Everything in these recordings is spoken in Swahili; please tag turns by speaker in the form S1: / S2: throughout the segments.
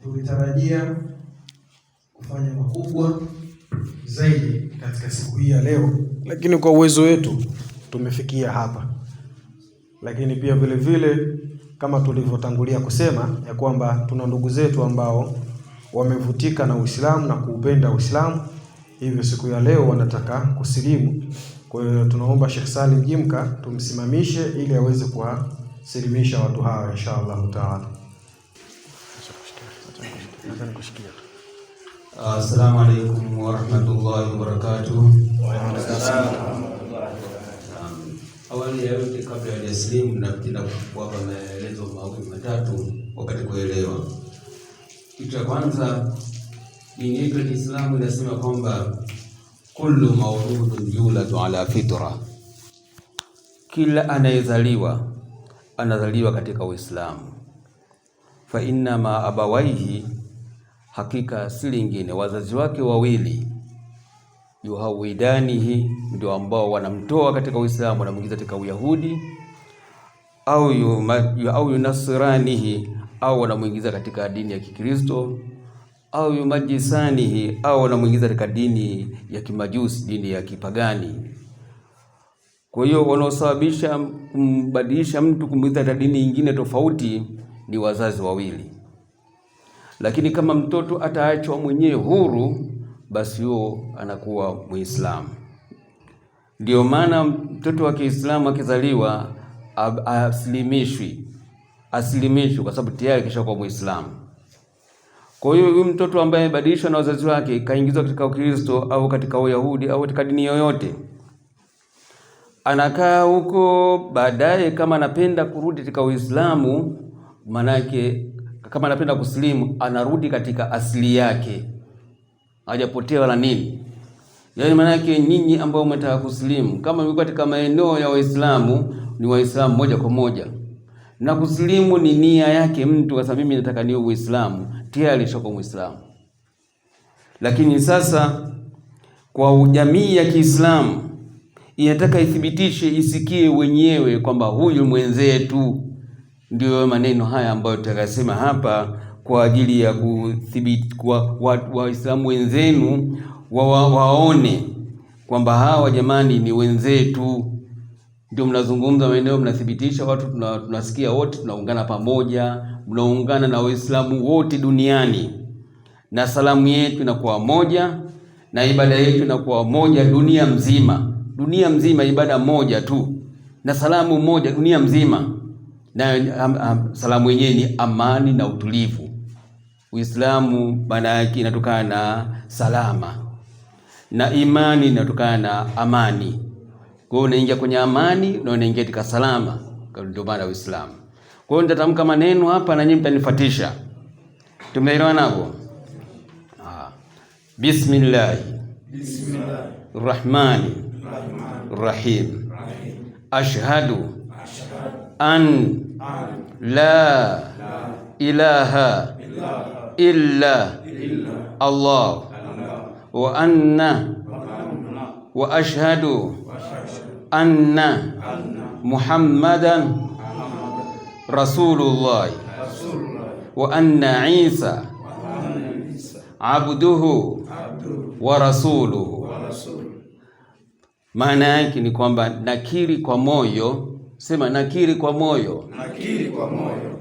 S1: Tulitarajia kufanya makubwa zaidi katika siku hii ya leo, lakini kwa uwezo wetu tumefikia hapa. Lakini pia vile vile kama tulivyotangulia kusema ya kwamba tuna ndugu zetu ambao wamevutika na Uislamu na kuupenda Uislamu, hivyo siku ya leo wanataka kusilimu. Kwa hiyo tunaomba Sheikh Salim Jimka tumsimamishe ili aweze kuwasilimisha watu hawa inshallah taala.
S2: Assalamu alaykum wa rahmatullahi wa barakatuh. Awali ya yote, kabla ya slimu, napenda kuwapa maelezo mawili matatu wakati kuelewa. Kitu cha kwanza, dini yetu ya Kiislamu inasema kwamba kullu mauludun yuladu ala fitra, kila anayezaliwa anazaliwa katika Uislamu. Fa inna ma abawaihi, hakika si lingine wazazi wake wawili, yuhawidanihi, ndio ambao wanamtoa katika Uislamu wanamuingiza katika Uyahudi, au yunasranihi, au wanamuingiza katika dini ya Kikristo, au yumajisanihi, au wanamuingiza katika dini ya Kimajusi, dini ya kipagani. Kwa hiyo wanaosababisha kumbadilisha mtu kumwingiza katika dini nyingine tofauti ni wazazi wawili. Lakini kama mtoto ataachwa mwenyewe huru, basi huyo anakuwa Muislamu. Ndio maana mtoto wa Kiislamu akizaliwa asilimishwi kwa sababu tayari kishakuwa Muislamu. Kwa hiyo huyu mtoto ambaye amebadilishwa na wazazi wake kaingizwa katika Ukristo au katika Uyahudi au katika dini yoyote, anakaa huko, baadaye kama anapenda kurudi katika Uislamu, manake kama anapenda kusilimu, anarudi katika asili yake, hajapotea wala nini. Yaani manake nyinyi ambao mmetaka kusilimu, kama mko katika maeneo ya Waislamu, ni Waislamu moja kwa moja. Na kusilimu ni nia yake mtu, kwa sababu mimi nataka niwe Uislamu, tayari shoko Muislamu. Lakini sasa kwa jamii ya Kiislamu inataka ithibitishe, isikie wenyewe kwamba huyu mwenzetu. Ndio maneno haya ambayo tutakasema hapa kwa ajili ya kudhibiti kwa Waislamu wenzenu waone kwamba hawa jamani ni wenzetu. Ndio mnazungumza maeneo, mnathibitisha watu, tunasikia wote tunaungana pamoja, mnaungana na Waislamu wote duniani, na salamu yetu inakuwa moja na ibada yetu inakuwa moja dunia mzima. Dunia mzima ibada moja tu na salamu moja dunia mzima. Na salamu yenyewe ni amani na utulivu. Uislamu maana yake inatokana na salama, na imani inatokana na amani. Kwa hiyo unaingia kwenye amani na unaingia katika salama, ndio maana Uislamu. Kwa hiyo nitatamka maneno hapa na nyinyi mtanifuatisha. Tumeelewana hapo? Bismillah. Rahmani Rahim. Ashhadu an la ilaha illa Allah wa anna wa ashhadu anna Muhammadan Rasulullah wa anna Isa abduhu wa rasuluhu. Maana yake ni kwamba nakiri kwa moyo, sema nakiri kwa moyo,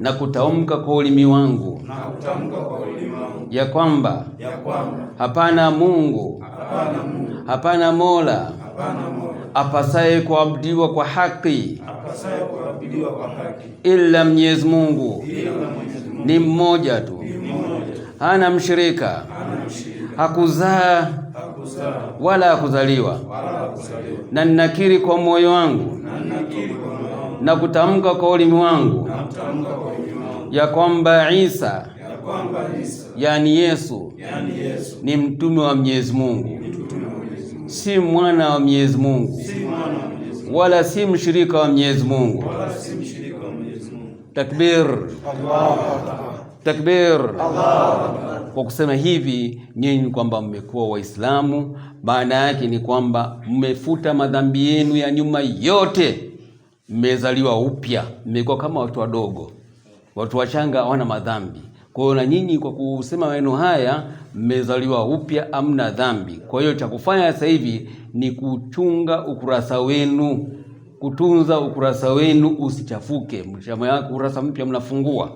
S2: na kutamka kwa ulimi wangu, ya kwamba hapana Mungu, hapana Mola apasaye kuabudiwa kwa haki ila Mwenyezi Mungu, ni mmoja tu, hana mshirika, hakuzaa wala hakuzaliwa. Na ninakiri kwa moyo wangu na kutamka kwa ulimi wangu ya kwamba Isa, yani Yesu, ni mtume wa Mwenyezi Mungu, si mwana wa Mwenyezi Mungu, wala si mshirika wa Mwenyezi Mungu. Takbir, takbir. Kwa kusema hivi nyinyi kwamba mmekuwa Waislamu, maana yake ni kwamba mmefuta madhambi yenu ya nyuma yote, mmezaliwa upya, mmekuwa kama watu wadogo, watu wachanga hawana madhambi. Kwa Kwa hiyo na nyinyi kwa kusema maneno haya mmezaliwa upya, amna dhambi. Kwa hiyo cha kufanya sasa hivi ni kuchunga ukurasa wenu, kutunza ukurasa wenu usichafuke. Mshamaya ukurasa mpya mnafungua.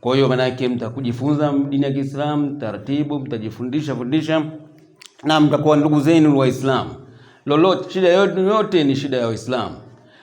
S2: Kwa hiyo maana yake mtakujifunza dini ya Kiislamu taratibu, mtajifundisha na mtakuwa ndugu zenu Waislamu. Lolote shida yote ni shida ya Waislamu.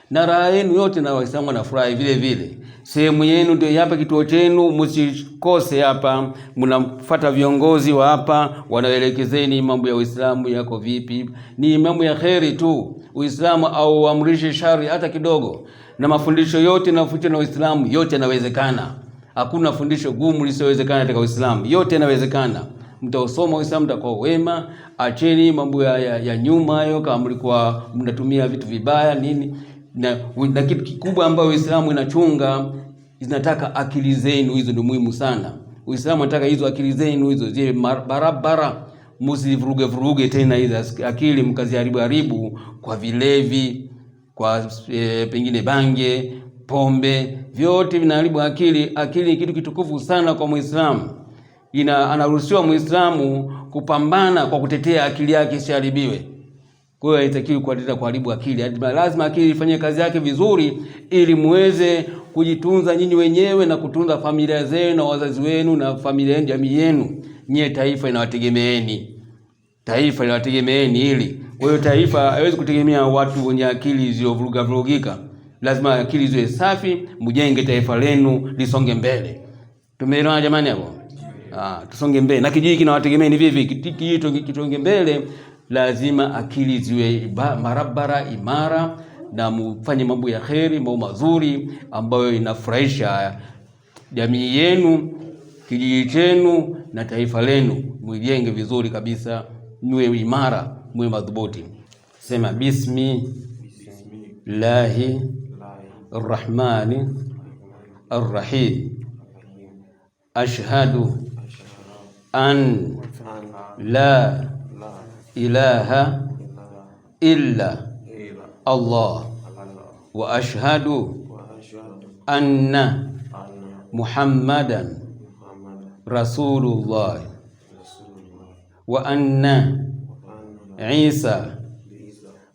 S2: Na raha yenu yote na Waislamu wanafurahi vile vile. Sehemu yenu ndio hapa, kituo chenu, msikose hapa. Mnafuata viongozi wa hapa, wanaelekezeni mambo ya Uislamu yako vipi. Ni mambo ya kheri tu. Uislamu au amrishe shari hata kidogo. Na mafundisho yote na mafundisho na Uislamu yote yanawezekana. Hakuna fundisho gumu lisiyowezekana katika Uislamu. Yote yanawezekana. Mtaosoma Uislamu mtakuwa wema. Acheni mambo ya nyuma hayo, kama mlikuwa mnatumia vitu vibaya nini. Na kitu kikubwa ambayo Uislamu inachunga, inataka akili zenu. Hizo ndio muhimu sana. Uislamu anataka hizo akili zenu hizo ziwe barabara, msivuruge tena hizo akili mkaziharibu kwa vilevi, kwa pengine bange, pombe, vyote vinaharibu akili. Akili ni kitu kitukufu sana kwa Muislamu. Anaruhusiwa Muislamu kupambana kwa kutetea akili yake isiharibiwe. Kwa hiyo haitakiwi kuharibu akili. Lazima akili ifanye kazi yake vizuri ili muweze kujitunza nyinyi wenyewe na kutunza familia zenu na wazazi wenu na familia yenu, jamii yenu. Nyie taifa inawategemeeni. Taifa inawategemeeni hili. Kwa hiyo taifa haiwezi kutegemea watu wenye akili zilizovurugika. Lazima akili ziwe safi, mjenge taifa lenu lisonge mbele. Tumeelewana jamani hapo? Tusonge mbele. Na kijiji kinawategemeeni vipi? Kijiji kitonge mbele. Lazima akili ziwe barabara, imara, na mfanye mambo ya kheri, mambo mazuri ambayo inafurahisha jamii yenu, kijiji chenu na taifa lenu. Mwijenge vizuri kabisa, mwe imara, mwe madhubuti. Sema Bismillahi Arrahmani Arrahim. Ashhadu an la ilaha illa Allah wa ashhadu anna Muhammadan Rasulullah wa anna Isa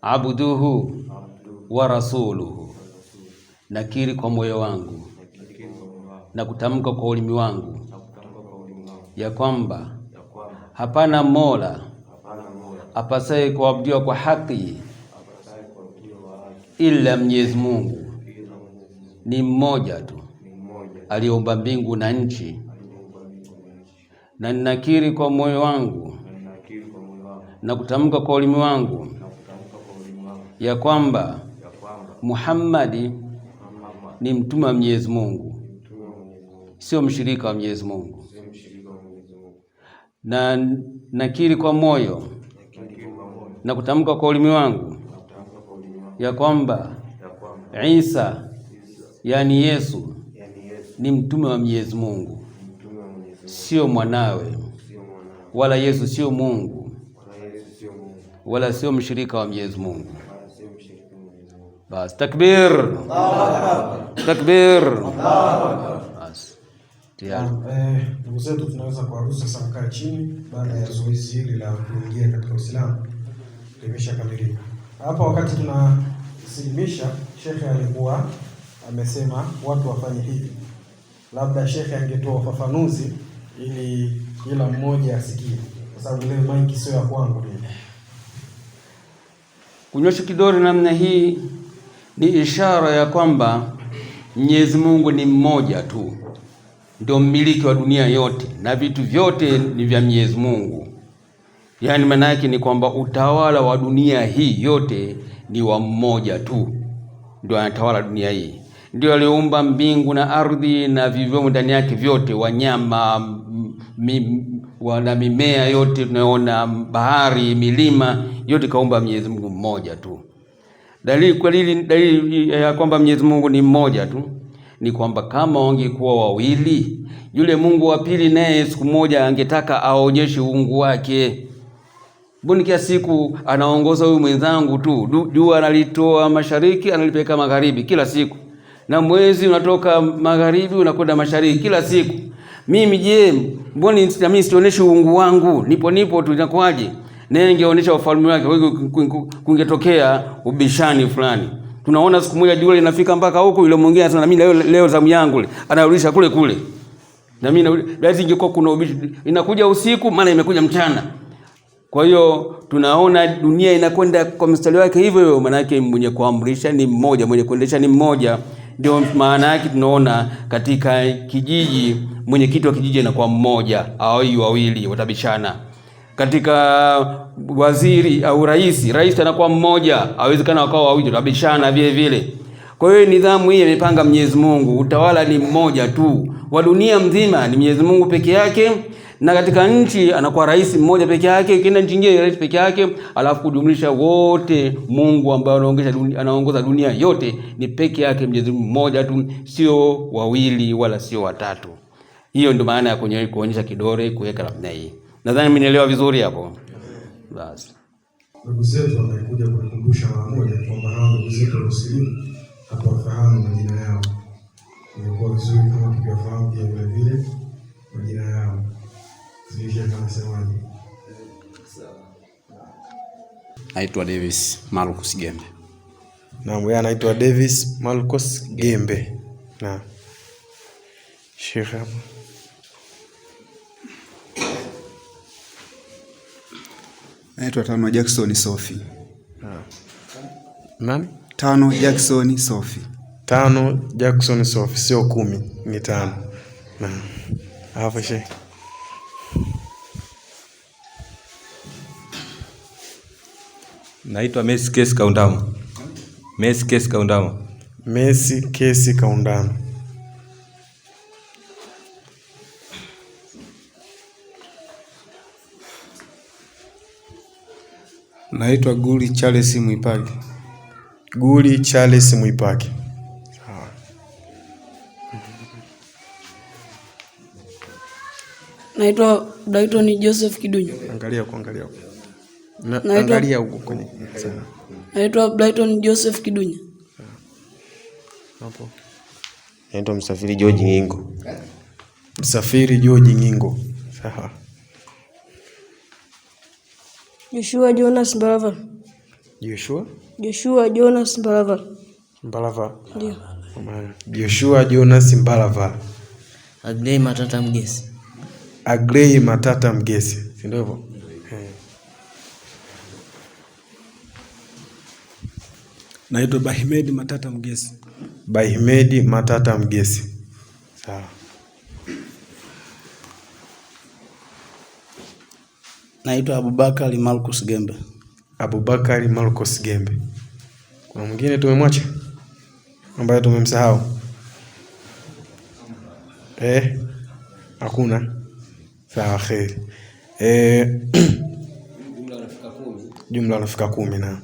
S2: abduhu wa rasuluhu. Nakiri kwa moyo wangu na kutamka kwa ulimi wangu ya kwamba hapana mola apasaye kuabudiwa kwa haki ila Mwenyezi Mungu, ni mmoja tu aliyeumba mbingu na nchi. Na ninakiri kwa moyo wangu na kutamka kwa ulimi wangu ya kwamba Muhammadi ni mtume wa Mwenyezi Mungu, sio mshirika wa Mwenyezi Mungu. Na nakiri kwa moyo na kutamka kwa ulimi wangu ya kwamba Isa, yani Yesu, ni mtume wa Mwenyezi Mungu, sio mwanawe, wala Yesu sio Mungu, wala sio mshirika wa Mwenyezi Mungu. Bas, takbir, takbir. Bas, tayari.
S1: Ndugu zetu, tunaweza kuwaruhusu sasa mkae chini baada ya zoezi hili la kuingia katika Uislamu limeshakamilika. Hapa wakati tunasilimisha, shekhe alikuwa amesema watu wafanye hivi. Labda shekhe angetoa ufafanuzi ili kila mmoja asikie, kwa sababu leo maiki sio ya kwangu mimi.
S2: Kunyosha kidole namna hii ni ishara ya kwamba Mwenyezi Mungu ni mmoja tu, ndio mmiliki wa dunia yote na vitu vyote ni vya Mwenyezi Mungu. Yaani maana yake ni kwamba utawala wa dunia hii yote ni wa mmoja tu, ndio anatawala dunia hii. Ndio aliumba mbingu na ardhi na vivyomo ndani yake vyote, wanyama, na mimea yote tunayoona, bahari, milima yote kaumba Mwenyezi Mungu mmoja tu. Dalili ya kwamba Mwenyezi Mungu ni mmoja tu ni kwamba kama wangekuwa wawili, yule Mungu wa pili naye siku moja angetaka aonyeshe uungu wake. Mbona kila siku anaongoza huyu mwenzangu tu, jua analitoa mashariki analipeleka magharibi kila siku, na mwezi unatoka magharibi unakwenda mashariki kila siku. Mimi je, mbona mimi sioneshe uungu wangu? Nipo tu, inakuaje? Naye angeonesha ufalme wake, kungetokea ubishani fulani. Tunaona siku moja jua linafika mpaka huko, yule mwingine anasema mimi leo zamu yangu, anarudisha kule. Na mimi lazima ingekuwa kuna ubishi, inakuja usiku maana imekuja mchana. Kwa hiyo tunaona dunia inakwenda kwa mstari wake hivyo, maana yake mwenye kuamrisha ni mmoja, mwenye kuendesha ni mmoja. Ndio maana yake tunaona katika kijiji mwenyekiti wa kijiji anakuwa mmoja au wawili watabishana. Katika waziri au rais anakuwa mmoja, hawezekana wakawa wawili watabishana vile. Kwa hiyo nidhamu hii imepanga Mwenyezi Mungu. Utawala ni mmoja tu. Wa dunia mzima ni Mwenyezi Mungu peke yake, na katika nchi anakuwa rais mmoja peke yake, kila nchi nyingine rais peke yake, alafu kujumlisha wote Mungu ambaye anaongoza dunia yote ni peke yake Mwenyezi Mungu mmoja tu, sio wawili wala sio watatu. Hiyo ndio maana ya kuonyesha kidole, kuweka namna hii. Nadhani mmenielewa vizuri hapo. Basi.
S1: Ndugu zetu wamekuja kukumbusha mara moja kwamba hao ndugu zetu wa Muslimu hatuwafahamu majina yao. Ingekuwa vizuri kama tukiwafahamu pia vile majina yao. Sisi kama semaji.
S3: Naitwa Davis Marcus Gembe.
S1: Na mwe anaitwa Davis Marcus Gembe. Na Sheikh hapo.
S3: Naitwa Tano Jackson Sophie.
S1: Nani?
S3: Tano Jackson Sophie.
S1: Tano Jackson Sophie, sio 10, ni 5. Na hapo Sheikh.
S4: Naitwa Messi Kesi Kaundama. Messi Kesi Kaundama.
S1: Messi Kesi Kaundama.
S5: Naitwa Guli Charles Mwipage.
S1: Guli Charles Mwipage. Sawa.
S6: Naitwa Brighton Joseph Kidunya.
S1: Angalia huko. Angalia huko kwenye. Sawa.
S6: Naitwa Brighton Joseph Kidunya.
S1: Hapo.
S7: Naitwa Msafiri George Ngingo.
S1: Msafiri George Ngingo. Sawa.
S6: Joshua Jonas Mbalava.
S1: Joshua
S6: Jonas Mbalava.
S1: Mbalava.
S6: Ndio.
S1: Joshua Jonas Mbalava.
S8: Agrey Matata Mgesi.
S1: Agrey Matata Mgesi. Si ndio hivyo?
S5: Naitwa Bahimedi Matata Mgesi.
S1: Bahimedi Matata Mgesi. Sawa.
S9: Naitwa Abubakari Marcus Gembe.
S1: Abubakari Marcus Gembe. Kuna mwingine tumemwacha ambaye tumemsahau? Hakuna. Sawa, khair. Jumla nafika 10 na